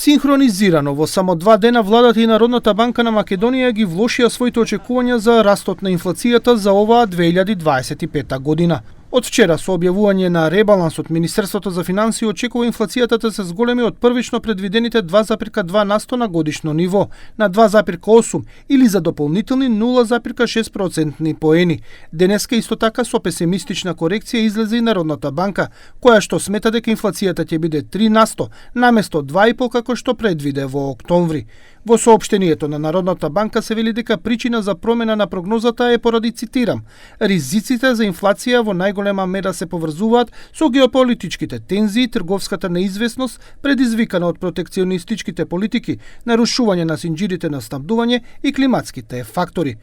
Синхронизирано во само 2 дена владата и Народната банка на Македонија ги влошија своите очекувања за растот на инфлацијата за оваа 2025 година. Од вчера со објавување на ребалансот, Министерството за финансии очекува инфлацијата да се зголеми од првично предвидените 2,2% на годишно ниво на 2,8 или за дополнителни 0,6% поени. Денеска исто така со песимистична корекција излезе и Народната банка, која што смета дека инфлацијата ќе биде 3% наместо 2,5% како што предвиде во октомври. Во соопштението на Народната банка се вели дека причина за промена на прогнозата е поради, цитирам, ризиците за инфлација во најголема мера се поврзуваат со геополитичките тензии, трговската неизвестност предизвикана од протекционистичките политики, нарушување на синџирите на снабдување и климатските фактори.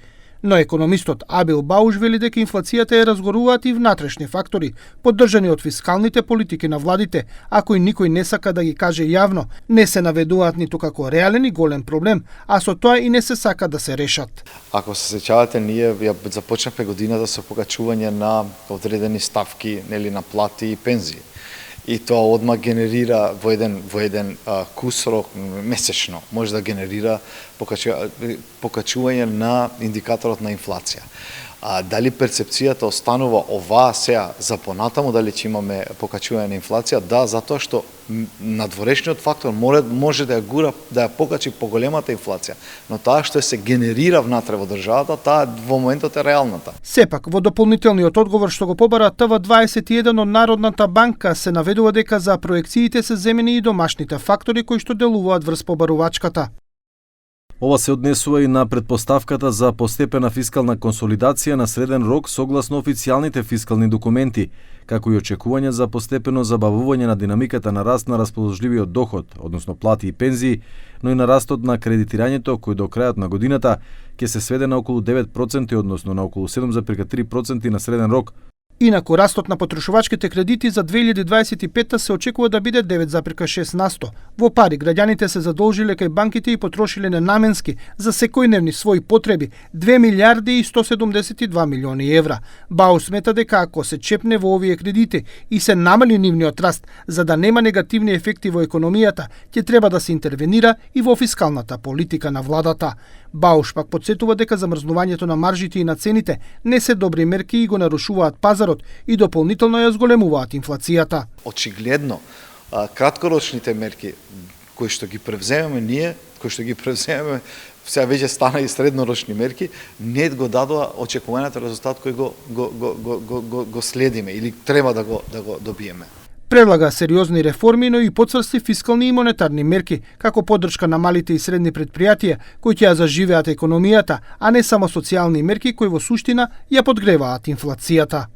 Но економистот Абил Бауш вели дека инфлацијата ја разгоруваат и внатрешни фактори, поддржани од фискалните политики на владите, а кои никој не сака да ги каже јавно, не се наведуваат ниту како реален и голем проблем, а со тоа и не се сака да се решат. Ако се сеќавате, ние ја започнавме годината со покачување на одредени ставки, нели, на плати и пензии. И тоа одма генерира во еден кусрок месечно, може да генерира покачување на индикаторот на инфлација. Дали перцепцијата останува оваа сега за понатаму, дали ќе имаме покачување на инфлација? Да, затоа што надворешниот фактор може да ја гура, да ја покачи поголемата инфлација, но таа што се генерира внатре во државата, таа во моментот е реалната. Сепак, во дополнителниот одговор што го побара ТВ21 од Народната банка се наведува дека за проекциите се земени и домашните фактори кои што делуваат врз побарувачката. Ова се однесува и на предпоставката за постепена фискална консолидација на среден рок согласно официјалните фискални документи, како и очекување за постепено забавување на динамиката на раст на расположливиот доход, односно плати и пензии, но и на растот на кредитирањето кој до крајот на годината ќе се сведе на околу 9%, односно на околу 7,3% на среден рок. Инаку, растот на потрошувачките кредити за 2025 се очекува да биде 9,6%. Во пари, граѓаните се задолжиле кај банките и потрошиле ненаменски за секојдневни своји потреби 2 милиарди и 172 милиони евра. Баус смета дека ако се чепне во овие кредити и се намали нивниот раст за да нема негативни ефекти во економијата, ќе треба да се интервенира и во фискалната политика на владата. Бауш пак потсетува дека замрзнувањето на маржите и на цените не се добри мерки и го нарушуваат пазарот и дополнително ја зголемуваат инфлацијата. Очигледно, краткорочните мерки кои што ги превземеме ние, сега веќе стана и среднорочни мерки, не го дадоа очекуваниот резултат кој го следиме или треба да го добиеме. Предлага сериозни реформи, но и потврсти фискални и монетарни мерки, како поддршка на малите и средни предпријатија, кои ќе ја заживеат економијата, а не само социјални мерки кои во суштина ја подгреваат инфлацијата.